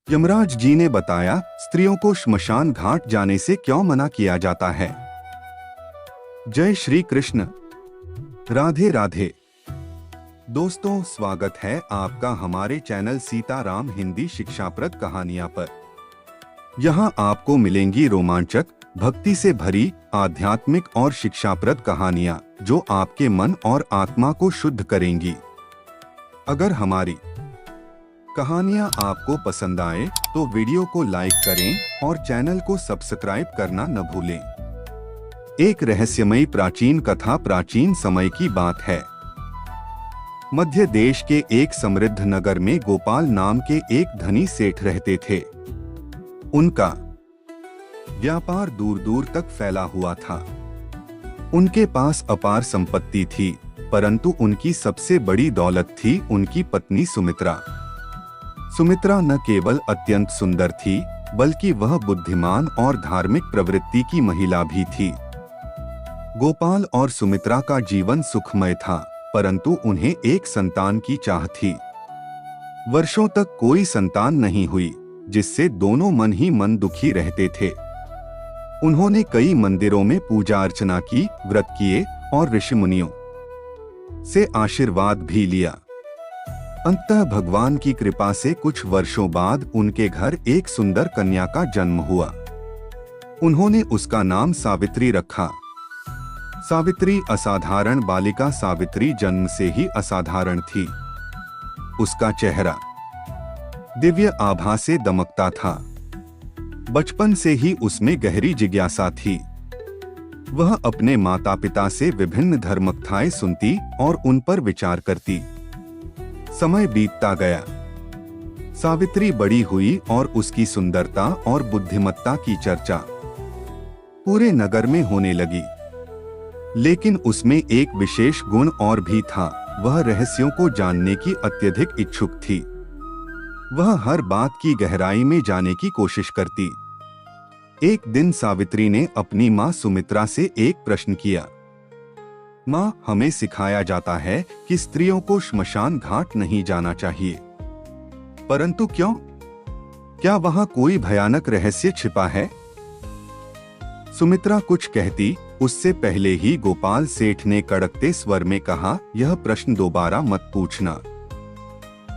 यमराज जी ने बताया, स्त्रियों को श्मशान घाट जाने से क्यों मना किया जाता है। जय श्री कृष्ण। राधे राधे। दोस्तों, स्वागत है आपका हमारे चैनल सीताराम हिंदी शिक्षाप्रद कहानियां पर। यहाँ आपको मिलेंगी रोमांचक, भक्ति से भरी, आध्यात्मिक और शिक्षाप्रद कहानियां जो आपके मन और आत्मा को शुद्ध करेंगी। अगर हमारी कहानियां आपको पसंद आए तो वीडियो को लाइक करें और चैनल को सब्सक्राइब करना न भूलें। एक रहस्यमयी प्राचीन कथा प्राचीन समय की बात है। मध्य देश के एक समृद्ध नगर में गोपाल नाम के एक धनी सेठ रहते थे। उनका व्यापार दूर दूर तक फैला हुआ था। उनके पास अपार संपत्ति थी, परंतु उनकी सबसे बड़ी दौलत थी उनकी पत्नी सुमित्रा। सुमित्रा न केवल अत्यंत सुंदर थी, बल्कि वह बुद्धिमान और धार्मिक प्रवृत्ति की महिला भी थी। गोपाल और सुमित्रा का जीवन सुखमय था, परंतु उन्हें एक संतान की चाह थी। वर्षों तक कोई संतान नहीं हुई, जिससे दोनों मन ही मन दुखी रहते थे। उन्होंने कई मंदिरों में पूजा अर्चना की, व्रत किए और ऋषि मुनियों से आशीर्वाद भी लिया। अंततः भगवान की कृपा से कुछ वर्षों बाद उनके घर एक सुंदर कन्या का जन्म हुआ। उन्होंने उसका नाम सावित्री रखा। सावित्री असाधारण बालिका सावित्री जन्म से ही असाधारण थी। उसका चेहरा दिव्य आभा से दमकता था। बचपन से ही उसमें गहरी जिज्ञासा थी। वह अपने माता पिता से विभिन्न धर्मकथाएं सुनती और उन पर विचार करती। समय बीतता गया। सावित्री बड़ी हुई और उसकी सुंदरता और बुद्धिमत्ता की चर्चा पूरे नगर में होने लगी। लेकिन उसमें एक विशेष गुण और भी था। वह रहस्यों को जानने की अत्यधिक इच्छुक थी। वह हर बात की गहराई में जाने की कोशिश करती। एक दिन सावित्री ने अपनी मां सुमित्रा से एक प्रश्न किया। मां, हमें सिखाया जाता है कि स्त्रियों को श्मशान घाट नहीं जाना चाहिए, परंतु क्यों? क्या वहां कोई भयानक रहस्य छिपा है? सुमित्रा कुछ कहती, उससे पहले ही गोपाल सेठ ने कड़कते स्वर में कहा, यह प्रश्न दोबारा मत पूछना।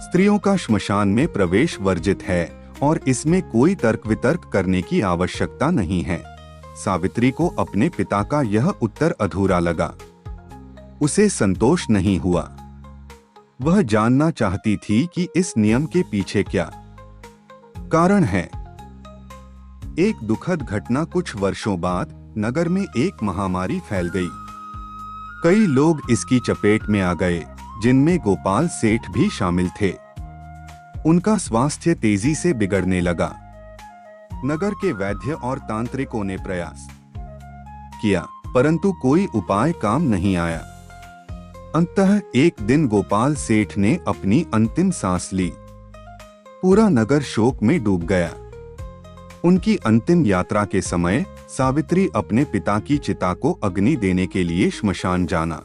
स्त्रियों का श्मशान में प्रवेश वर्जित है और इसमें कोई तर्क वितर्क करने की आवश्यकता नहीं है। सावित्री को अपने पिता का यह उत्तर अधूरा लगा। उसे संतोष नहीं हुआ। वह जानना चाहती थी कि इस नियम के पीछे क्या कारण है। एक दुखद घटना कुछ वर्षों बाद नगर में एक महामारी फैल गई। कई लोग इसकी चपेट में आ गए, जिनमें गोपाल सेठ भी शामिल थे। उनका स्वास्थ्य तेजी से बिगड़ने लगा। नगर के वैद्य और तांत्रिकों ने प्रयास किया, परंतु कोई उपाय काम नहीं आया। अंततः एक दिन गोपाल सेठ ने अपनी अंतिम सांस ली। पूरा नगर शोक में डूब गया। उनकी अंतिम यात्रा के समय सावित्री अपने पिता की चिता को अग्नि देने के लिए श्मशान जाना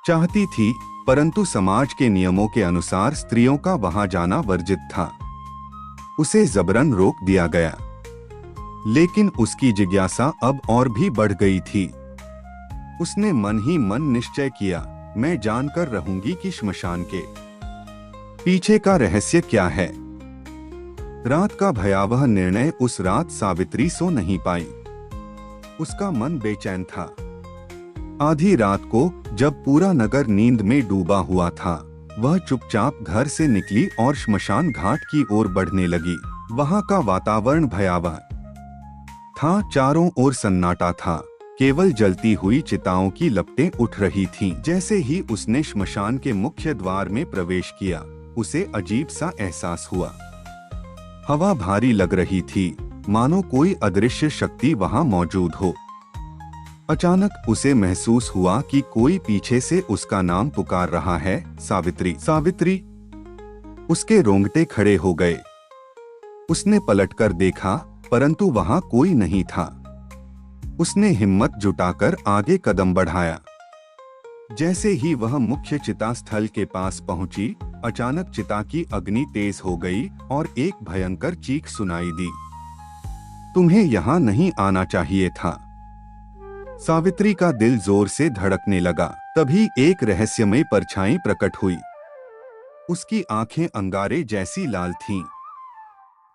चाहती थी, परंतु समाज के नियमों के अनुसार स्त्रियों का वहां जाना वर्जित था। उसे जबरन रोक दिया गया। लेकिन उसकी जिज्ञासा अब और भी बढ़ गई थी। उसने मन ही मन निश्चय किया, मैं जानकर रहूंगी कि श्मशान के पीछे का रहस्य क्या है। रात का भयावह निर्णय उस रात सावित्री सो नहीं पाई। उसका मन बेचैन था। आधी रात को जब पूरा नगर नींद में डूबा हुआ था, वह चुपचाप घर से निकली और श्मशान घाट की ओर बढ़ने लगी। वहां का वातावरण भयावह था। चारों ओर सन्नाटा था। केवल जलती हुई चिताओं की लपटें उठ रही थीं। जैसे ही उसने श्मशान के मुख्य द्वार में प्रवेश किया, उसे अजीब सा एहसास हुआ। हवा भारी लग रही थी, मानो कोई अदृश्य शक्ति वहां मौजूद हो। अचानक उसे महसूस हुआ कि कोई पीछे से उसका नाम पुकार रहा है, सावित्री, सावित्री। उसके रोंगटे खड़े हो गए। उसने पलटकर देखा, परंतु वहां कोई नहीं था। उसने हिम्मत जुटाकर आगे कदम बढ़ाया। जैसे ही वह मुख्य चिता स्थल के पास पहुंची, अचानक चिता की अग्नि तेज हो गई और एक भयंकर चीख सुनाई दी। तुम्हें यहाँ नहीं आना चाहिए था। सावित्री का दिल जोर से धड़कने लगा। तभी एक रहस्यमय परछाई प्रकट हुई। उसकी आंखें अंगारे जैसी लाल थीं।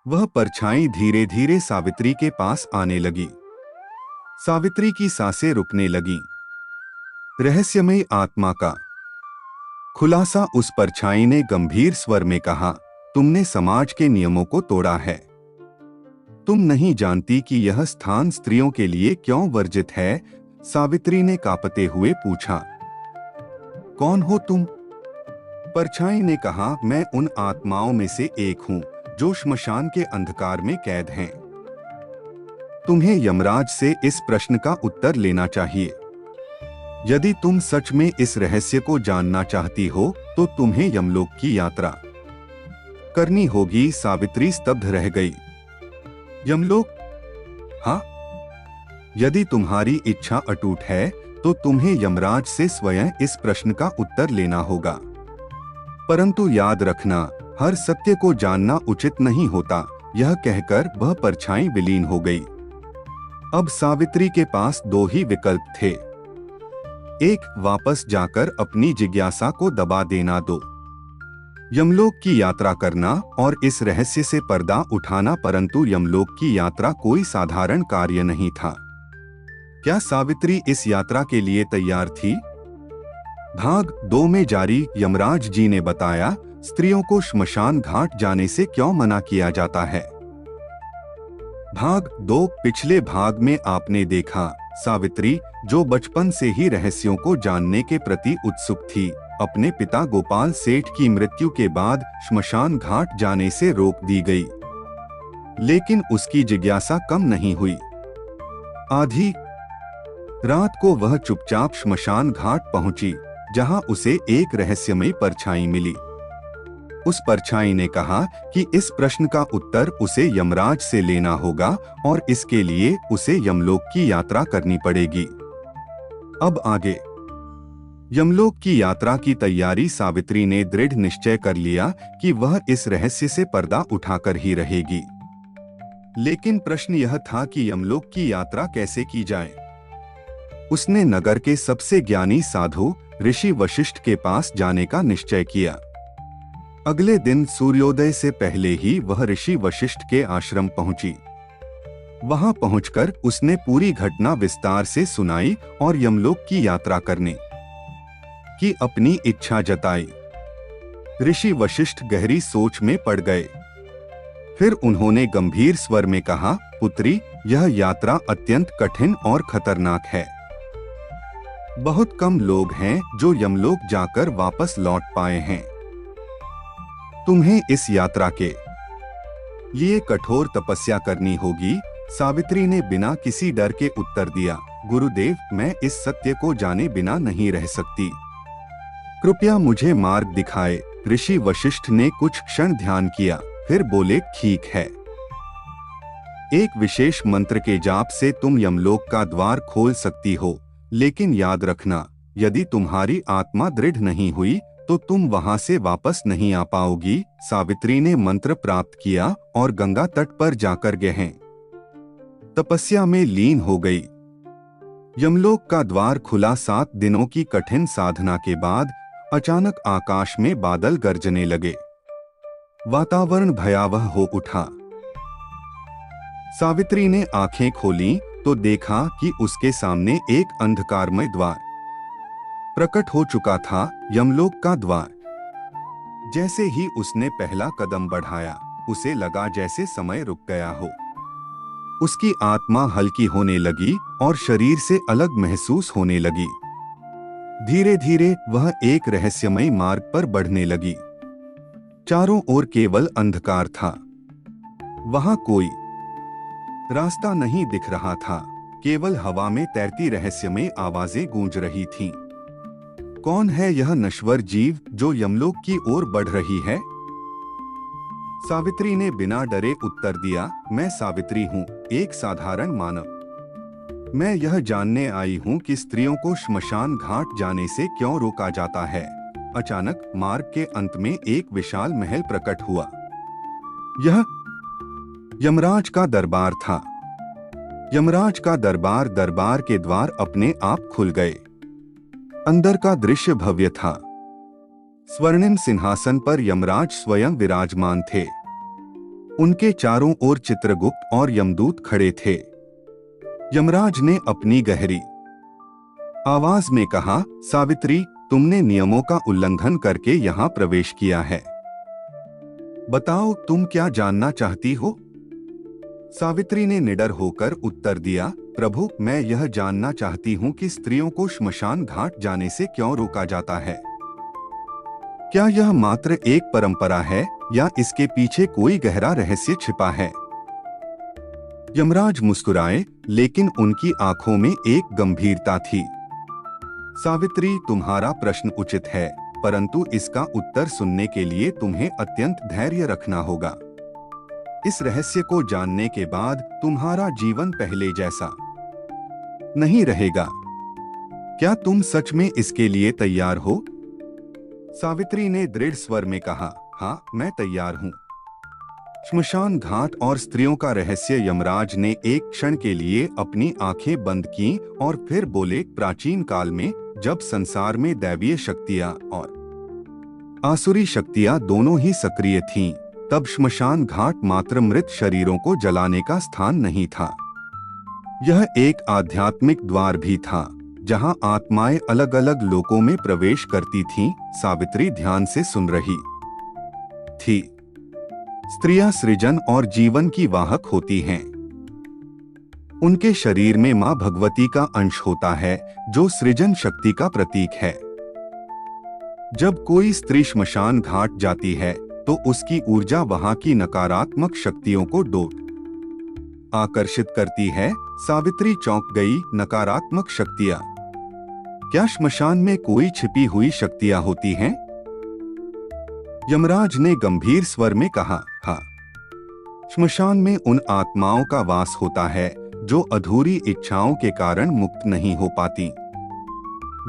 वह परछाई धीरे धीरे सावित्री के पास आने लगी। सावित्री की सांसें रुकने लगीं। रहस्यमय आत्मा का खुलासा। उस परछाई ने गंभीर स्वर में कहा, तुमने समाज के नियमों को तोड़ा है। तुम नहीं जानती कि यह स्थान स्त्रियों के लिए क्यों वर्जित है। सावित्री ने कांपते हुए पूछा, कौन हो तुम? परछाई ने कहा, मैं उन आत्माओं में से एक हूं जो श्मशान के अंधकार में कैद हैं। तुम्हें यमराज से इस प्रश्न का उत्तर लेना चाहिए। यदि तुम सच में इस रहस्य को जानना चाहती हो तो तुम्हें यमलोक की यात्रा करनी होगी। सावित्री स्तब्ध रह गई। यमलोक? हाँ, यदि तुम्हारी इच्छा अटूट है तो तुम्हें यमराज से स्वयं इस प्रश्न का उत्तर लेना होगा। परंतु याद रखना, हर सत्य को जानना उचित नहीं होता। यह कहकर वह परछाई विलीन हो गई। अब सावित्री के पास दो ही विकल्प थे। एक, वापस जाकर अपनी जिज्ञासा को दबा देना। दो, यमलोक की यात्रा करना और इस रहस्य से पर्दा उठाना। परंतु यमलोक की यात्रा कोई साधारण कार्य नहीं था। क्या सावित्री इस यात्रा के लिए तैयार थी? भाग 2 में जारी। यमराज जी ने बताया, स्त्रियों को श्मशान घाट जाने से क्यों मना किया जाता है। भाग 2। पिछले भाग में आपने देखा, सावित्री, जो बचपन से ही रहस्यों को जानने के प्रति उत्सुक थी, अपने पिता गोपाल सेठ की मृत्यु के बाद श्मशान घाट जाने से रोक दी गई। लेकिन उसकी जिज्ञासा कम नहीं हुई। आधी रात को वह चुपचाप श्मशान घाट पहुंची, जहां उसे एक रहस्यमयी परछाई मिली। उस परछाई ने कहा कि इस प्रश्न का उत्तर उसे यमराज से लेना होगा और इसके लिए उसे यमलोक की यात्रा करनी पड़ेगी। अब आगे यमलोक की यात्रा की तैयारी। सावित्री ने दृढ़ निश्चय कर लिया कि वह इस रहस्य से पर्दा उठाकर ही रहेगी। लेकिन प्रश्न यह था कि यमलोक की यात्रा कैसे की जाए। उसने नगर के सबसे ज्ञानी साधु ऋषि वशिष्ठ के पास जाने का निश्चय किया। अगले दिन सूर्योदय से पहले ही वह ऋषि वशिष्ठ के आश्रम पहुंची। वहां पहुंचकर उसने पूरी घटना विस्तार से सुनाई और यमलोक की यात्रा करने की अपनी इच्छा जताई। ऋषि वशिष्ठ गहरी सोच में पड़ गए। फिर उन्होंने गंभीर स्वर में कहा, पुत्री, यह यात्रा अत्यंत कठिन और खतरनाक है। बहुत कम लोग हैं जो यमलोक जाकर वापस लौट पाए हैं। तुम्हें इस यात्रा के लिए कठोर तपस्या करनी होगी। सावित्री ने बिना किसी डर के उत्तर दिया, गुरुदेव, मैं इस सत्य को जाने बिना नहीं रह सकती। कृपया मुझे मार्ग दिखाए। ऋषि वशिष्ठ ने कुछ क्षण ध्यान किया, फिर बोले, ठीक है। एक विशेष मंत्र के जाप से तुम यमलोक का द्वार खोल सकती हो, लेकिन याद रखना, यदि तुम्हारी आत्मा दृढ़ नहीं हुई तो तुम वहां से वापस नहीं आ पाओगी। सावित्री ने मंत्र प्राप्त किया और गंगा तट पर जाकर गहन तपस्या में लीन हो गई। यमलोक का द्वार खुला। 7 दिनों की कठिन साधना के बाद अचानक आकाश में बादल गरजने लगे। वातावरण भयावह हो उठा। सावित्री ने आंखें खोलीं तो देखा कि उसके सामने एक अंधकारमय द्वार प्रकट हो चुका था, यमलोक का द्वार। जैसे ही उसने पहला कदम बढ़ाया, उसे लगा जैसे समय रुक गया हो। उसकी आत्मा हल्की होने लगी और शरीर से अलग महसूस होने लगी। धीरे धीरे वह एक रहस्यमय मार्ग पर बढ़ने लगी। चारों ओर केवल अंधकार था। वहां कोई रास्ता नहीं दिख रहा था, केवल हवा में तैरती रहस्यमय आवाजें गूंज रही थीं। कौन है यह नश्वर जीव जो यमलोक की ओर बढ़ रही है? सावित्री ने बिना डरे उत्तर दिया, मैं सावित्री हूँ, एक साधारण मानव। मैं यह जानने आई हूँ कि स्त्रियों को श्मशान घाट जाने से क्यों रोका जाता है। अचानक मार्ग के अंत में एक विशाल महल प्रकट हुआ। यह यमराज का दरबार था। यमराज का दरबार के द्वार अपने आप खुल गए। अंदर का दृश्य भव्य था। स्वर्णिम सिंहासन पर यमराज स्वयं विराजमान थे। उनके चारों ओर चित्रगुप्त और यमदूत खड़े थे। यमराज ने अपनी गहरी आवाज में कहा, सावित्री, तुमने नियमों का उल्लंघन करके यहाँ प्रवेश किया है। बताओ, तुम क्या जानना चाहती हो? सावित्री ने निडर होकर उत्तर दिया, प्रभु, मैं यह जानना चाहती हूँ कि स्त्रियों को श्मशान घाट जाने से क्यों रोका जाता है। क्या यह मात्र एक परंपरा है या इसके पीछे कोई गहरा रहस्य छिपा है? यमराज मुस्कुराए, लेकिन उनकी आंखों में एक गंभीरता थी। सावित्री, तुम्हारा प्रश्न उचित है, परंतु इसका उत्तर सुनने के लिए तुम्हें अत्यंत धैर्य रखना होगा। इस रहस्य को जानने के बाद तुम्हारा जीवन पहले जैसा नहीं रहेगा। क्या तुम सच में इसके लिए तैयार हो? सावित्री ने दृढ़ स्वर में कहा, हाँ, मैं तैयार हूँ। श्मशान घाट और स्त्रियों का रहस्य। यमराज ने एक क्षण के लिए अपनी आंखें बंद की और फिर बोले, प्राचीन काल में जब संसार में दैवीय शक्तियां और आसुरी शक्तियां दोनों ही सक्रिय थीं, तब श्मशान घाट मात्र मृत शरीरों को जलाने का स्थान नहीं था। यह एक आध्यात्मिक द्वार भी था, जहां आत्माएं अलग अलग लोकों में प्रवेश करती थीं। सावित्री ध्यान से सुन रही थी। स्त्रियां सृजन और जीवन की वाहक होती हैं। उनके शरीर में मां भगवती का अंश होता है, जो सृजन शक्ति का प्रतीक है। जब कोई स्त्री श्मशान घाट जाती है, तो उसकी ऊर्जा वहां की नकारात्मक शक्तियों को आकर्षित करती है। सावित्री चौंक गई। नकारात्मक शक्तियां? क्या श्मशान में कोई छिपी हुई शक्तियां होती हैं? यमराज ने गंभीर स्वर में कहा, हाँ, श्मशान में उन आत्माओं का वास होता है जो अधूरी इच्छाओं के कारण मुक्त नहीं हो पाती।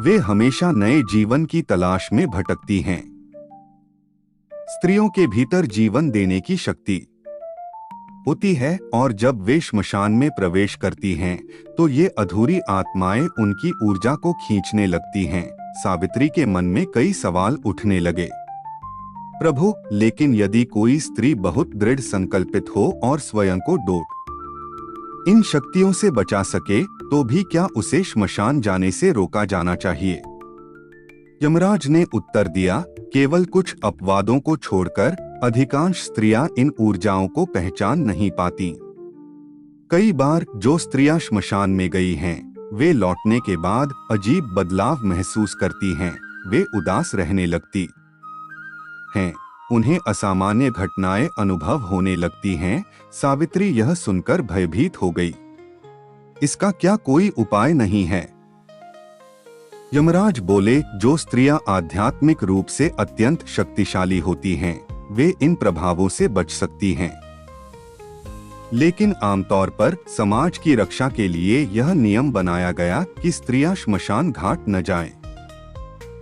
वे हमेशा नए जीवन की तलाश में भटकती हैं। स्त्रियों के भीतर जीवन देने की शक्ति होती है, और जब वे श्मशान में प्रवेश करती हैं, तो ये अधूरी आत्माएं उनकी ऊर्जा को खींचने लगती हैं। सावित्री के मन में कई सवाल उठने लगे। प्रभु, लेकिन यदि कोई स्त्री बहुत दृढ़ संकल्पित हो और स्वयं को इन शक्तियों से बचा सके, तो भी क्या उसे श्मशान जाने से रोका जाना चाहिए? यमराज ने उत्तर दिया, केवल कुछ अपवादों को छोड़कर अधिकांश स्त्रियां इन ऊर्जाओं को पहचान नहीं पाती। कई बार जो स्त्रियां श्मशान में गई हैं, वे लौटने के बाद अजीब बदलाव महसूस करती हैं। वे उदास रहने लगती हैं, उन्हें असामान्य घटनाएं अनुभव होने लगती हैं। सावित्री यह सुनकर भयभीत हो गई। इसका क्या कोई उपाय नहीं है? यमराज बोले, जो स्त्रियां आध्यात्मिक रूप से अत्यंत शक्तिशाली होती हैं, वे इन प्रभावों से बच सकती हैं। लेकिन आमतौर पर समाज की रक्षा के लिए यह नियम बनाया गया कि स्त्रियां श्मशान घाट न जाएं।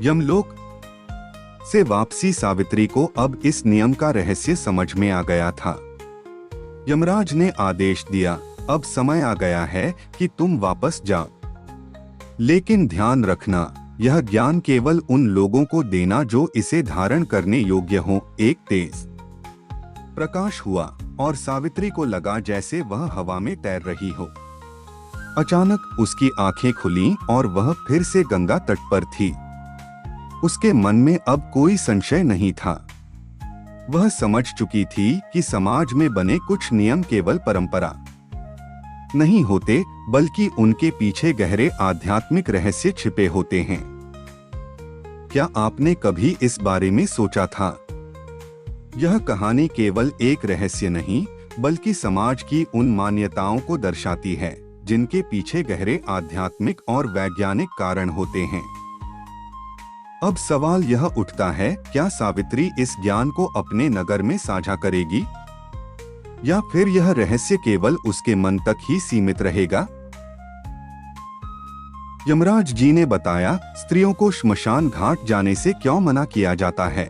यमलोक से वापसी। सावित्री को अब इस नियम का रहस्य समझ में आ गया था। यमराज ने आदेश दिया, अब समय आ गया है कि तुम वापस जाओ। लेकिन ध्यान रखना, यह ज्ञान केवल उन लोगों को देना जो इसे धारण करने योग्य हों। एक तेज प्रकाश हुआ और सावित्री को लगा जैसे वह हवा में तैर रही हो। अचानक उसकी आंखें खुलीं और वह फिर से गंगा तट पर थी। उसके मन में अब कोई संशय नहीं था। वह समझ चुकी थी कि समाज में बने कुछ नियम केवल परंपरा नहीं होते, बल्कि उनके पीछे गहरे आध्यात्मिक रहस्य छिपे होते हैं। क्या आपने कभी इस बारे में सोचा था? यह कहानी केवल एक रहस्य नहीं, बल्कि समाज की उन मान्यताओं को दर्शाती है जिनके पीछे गहरे आध्यात्मिक और वैज्ञानिक कारण होते हैं। अब सवाल यह उठता है, क्या सावित्री इस ज्ञान को अपने नगर में साझा करेगी, या फिर यह रहस्य केवल उसके मन तक ही सीमित रहेगा? यमराज जी ने बताया, स्त्रियों को श्मशान घाट जाने से क्यों मना किया जाता है।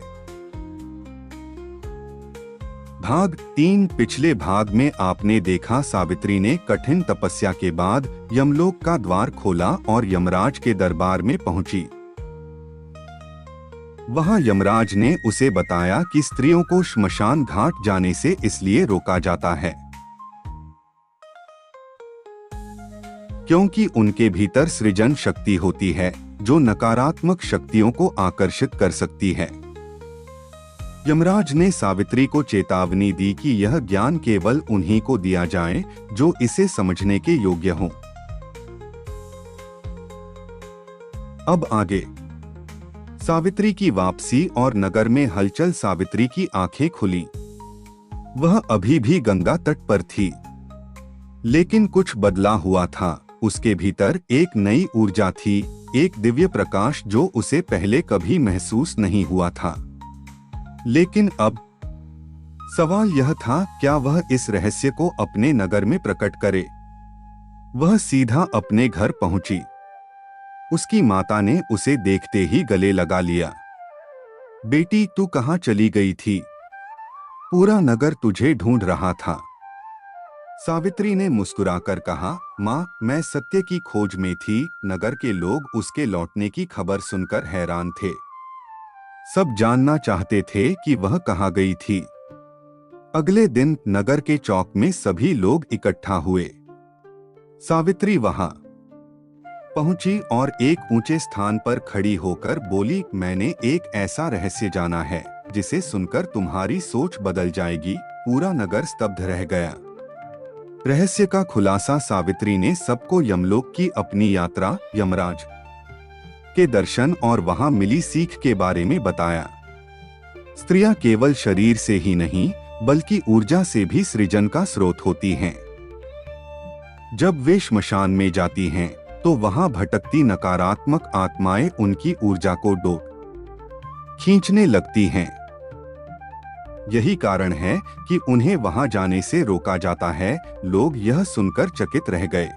भाग 3। पिछले भाग में आपने देखा सावित्री ने कठिन तपस्या के बाद यमलोक का द्वार खोला और यमराज के दरबार में पहुंची। वहां यमराज ने उसे बताया कि स्त्रियों को श्मशान घाट जाने से इसलिए रोका जाता है क्योंकि उनके भीतर सृजन शक्ति होती है जो नकारात्मक शक्तियों को आकर्षित कर सकती है। यमराज ने सावित्री को चेतावनी दी कि यह ज्ञान केवल उन्हीं को दिया जाए जो इसे समझने के योग्य हों। अब आगे सावित्री की वापसी और नगर में हलचल। सावित्री की आंखें खुली। वह अभी भी गंगा तट पर थी, लेकिन कुछ बदला हुआ था। उसके भीतर एक नई ऊर्जा थी, एक दिव्य प्रकाश जो उसे पहले कभी महसूस नहीं हुआ था। लेकिन अब सवाल यह था, क्या वह इस रहस्य को अपने नगर में प्रकट करे। वह सीधा अपने घर पहुंची। उसकी माता ने उसे देखते ही गले लगा लिया। बेटी, तू कहाँ चली गई थी? पूरा नगर तुझे ढूंढ रहा था। सावित्री ने मुस्कुराकर कहा, माँ, मैं सत्य की खोज में थी। नगर के लोग उसके लौटने की खबर सुनकर हैरान थे। सब जानना चाहते थे कि वह कहाँ गई थी। अगले दिन नगर के चौक में सभी लोग इकट्ठा हुए। सावित्री वहां पहुंची और एक ऊंचे स्थान पर खड़ी होकर बोली, मैंने एक ऐसा रहस्य जाना है जिसे सुनकर तुम्हारी सोच बदल जाएगी। पूरा नगर स्तब्ध रह गया। रहस्य का खुलासा सावित्री ने सबको यमलोक की अपनी यात्रा, यमराज के दर्शन और वहां मिली सीख के बारे में बताया। स्त्रियां केवल शरीर से ही नहीं बल्कि ऊर्जा से भी सृजन का स्रोत होती हैं। जब वे श्मशान में जाती हैं तो वहां भटकती नकारात्मक आत्माएं उनकी ऊर्जा को खींचने लगती हैं। यही कारण है कि उन्हें वहां जाने से रोका जाता है। लोग यह सुनकर चकित रह गए।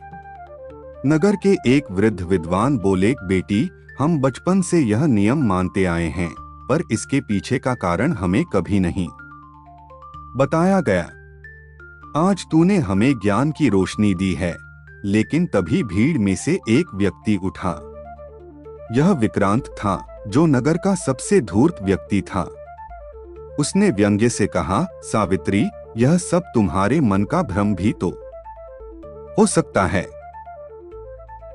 नगर के एक वृद्ध विद्वान बोले, बेटी, हम बचपन से यह नियम मानते आए हैं, पर इसके पीछे का कारण हमें कभी नहीं बताया गया। आज तूने हमें ज्ञान की रोशनी दी है। लेकिन तभी भीड़ में से एक व्यक्ति उठा। यह विक्रांत था, जो नगर का सबसे धूर्त व्यक्ति था। उसने व्यंग्य से कहा, सावित्री, यह सब तुम्हारे मन का भ्रम भी तो हो सकता है।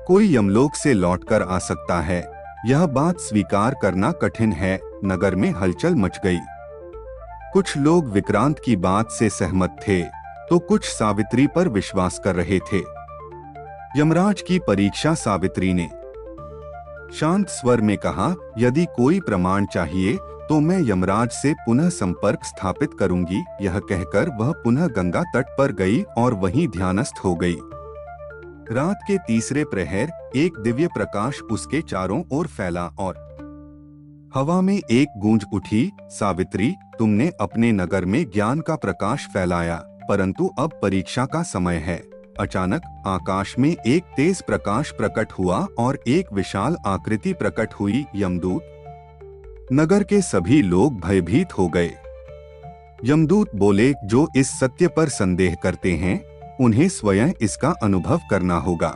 कोई यमलोक से लौटकर आ सकता है। यह बात स्वीकार करना कठिन है। नगर में हलचल मच गई। कुछ लोग विक्रांत की बात से सहमत थे तो कुछ सावित्री पर विश्वास कर रहे थे। यमराज की परीक्षा। सावित्री ने शांत स्वर में कहा, यदि कोई प्रमाण चाहिए तो मैं यमराज से पुनः संपर्क स्थापित करूंगी। यह कहकर वह पुनः गंगा तट पर गई और वहीं ध्यानस्थ हो गई। रात के तीसरे प्रहर एक दिव्य प्रकाश उसके चारों ओर फैला और हवा में एक गूंज उठी, सावित्री, तुमने अपने नगर में ज्ञान का प्रकाश फैलाया, परंतु अब परीक्षा का समय है। अचानक आकाश में एक तेज प्रकाश प्रकट हुआ और एक विशाल आकृति प्रकट हुई, यमदूत। नगर के सभी लोग भयभीत हो गए। यमदूत बोले, जो इस सत्य पर संदेह करते हैं उन्हें स्वयं इसका अनुभव करना होगा।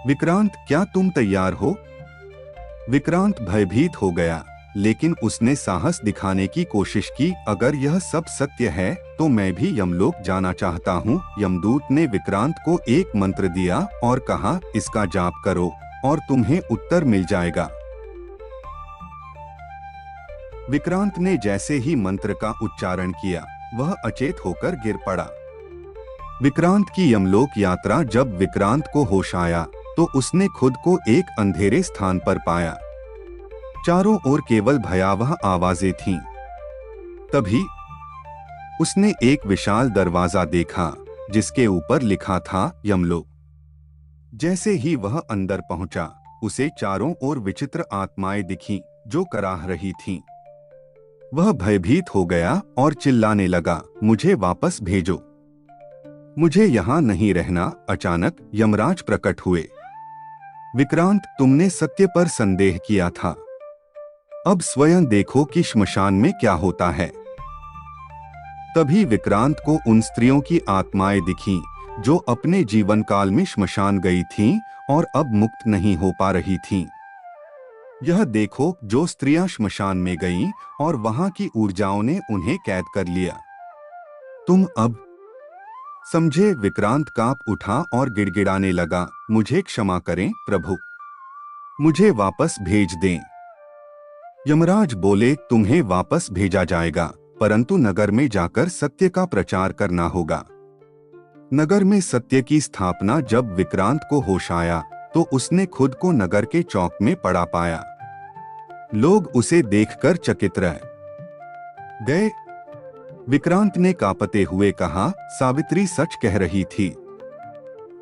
विक्रांत, क्या तुम तैयार हो? विक्रांत भयभीत हो गया, लेकिन उसने साहस दिखाने की कोशिश की। अगर यह सब सत्य है तो मैं भी यमलोक जाना चाहता हूँ। यमदूत ने विक्रांत को एक मंत्र दिया और कहा, इसका जाप करो और तुम्हें उत्तर मिल जाएगा। विक्रांत ने जैसे ही मंत्र का उच्चारण किया, वह अचेत होकर गिर पड़ा। विक्रांत की यमलोक यात्रा। जब विक्रांत को होश आया तो उसने खुद को एक अंधेरे स्थान पर पाया। चारों ओर केवल भयावह आवाजें थीं। तभी उसने एक विशाल दरवाजा देखा जिसके ऊपर लिखा था, यमलोक। जैसे ही वह अंदर पहुंचा, उसे चारों ओर विचित्र आत्माएं दिखीं जो कराह रही थीं। वह भयभीत हो गया और चिल्लाने लगा, मुझे वापस भेजो। मुझे यहाँ नहीं रहना। अचानक यमराज प्रकट हुए। विक्रांत, तुमने सत्य पर संदेह किया था, अब स्वयं देखो कि श्मशान में क्या होता है। तभी विक्रांत को उन स्त्रियों की आत्माएं दिखीं जो अपने जीवन काल में श्मशान गई थीं और अब मुक्त नहीं हो पा रही थीं। यह देखो, जो स्त्रियां श्मशान में गईं और वहां की ऊर्जाओं ने उन्हें कैद कर लिया। तुम अब समझे। विक्रांत कांप उठा और गिड़गिड़ाने लगा, मुझे क्षमा करें प्रभु, मुझे वापस भेज दें। यमराज बोले, तुम्हें वापस भेजा जाएगा, परंतु नगर में जाकर सत्य का प्रचार करना होगा। नगर में सत्य की स्थापना। जब विक्रांत को होश आया तो उसने खुद को नगर के चौक में पड़ा पाया। लोग उसे देखकर चकित रह गए। विक्रांत ने कांपते हुए कहा, सावित्री सच कह रही थी।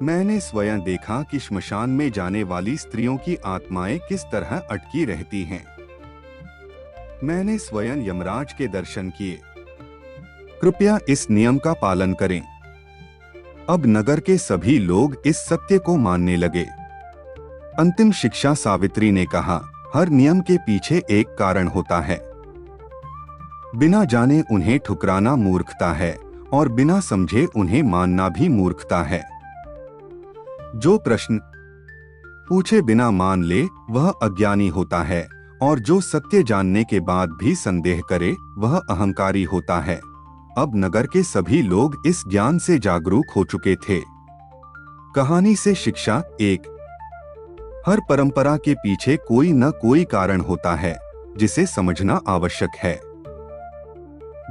मैंने स्वयं देखा कि श्मशान में जाने वाली स्त्रियों की आत्माएं किस तरह अटकी रहती हैं। मैंने स्वयं यमराज के दर्शन किए। कृपया इस नियम का पालन करें। अब नगर के सभी लोग इस सत्य को मानने लगे। अंतिम शिक्षा। सावित्री ने कहा, हर नियम के पीछे एक कारण होता है। बिना जाने उन्हें ठुकराना मूर्खता है और बिना समझे उन्हें मानना भी मूर्खता है। जो प्रश्न पूछे बिना मान ले वह अज्ञानी होता है, और जो सत्य जानने के बाद भी संदेह करे वह अहंकारी होता है। अब नगर के सभी लोग इस ज्ञान से जागरूक हो चुके थे। कहानी से शिक्षा। 1. हर परंपरा के पीछे कोई न कोई कारण होता है जिसे समझना आवश्यक है।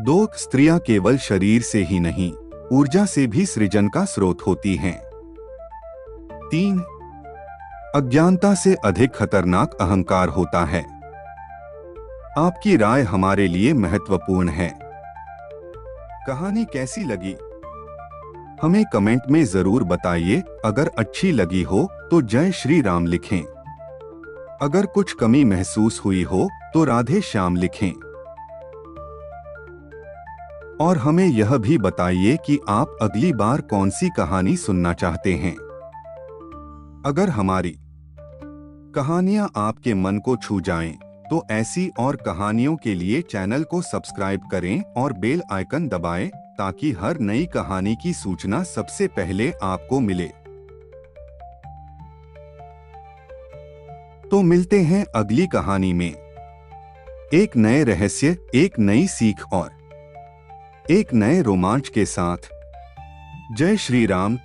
2. स्त्रियां केवल शरीर से ही नहीं, ऊर्जा से भी सृजन का स्रोत होती हैं। 3. अज्ञानता से अधिक खतरनाक अहंकार होता है। आपकी राय हमारे लिए महत्वपूर्ण है। कहानी कैसी लगी हमें कमेंट में जरूर बताइए। अगर अच्छी लगी हो तो जय श्री राम लिखें। अगर कुछ कमी महसूस हुई हो तो राधे श्याम लिखें। और हमें यह भी बताइए कि आप अगली बार कौन सी कहानी सुनना चाहते हैं। अगर हमारी कहानियां आपके मन को छू जाएं, तो ऐसी और कहानियों के लिए चैनल को सब्सक्राइब करें और बेल आइकन दबाएं ताकि हर नई कहानी की सूचना सबसे पहले आपको मिले। तो मिलते हैं अगली कहानी में, एक नए रहस्य, एक नई सीख और एक नए रोमांच के साथ। जय श्री राम।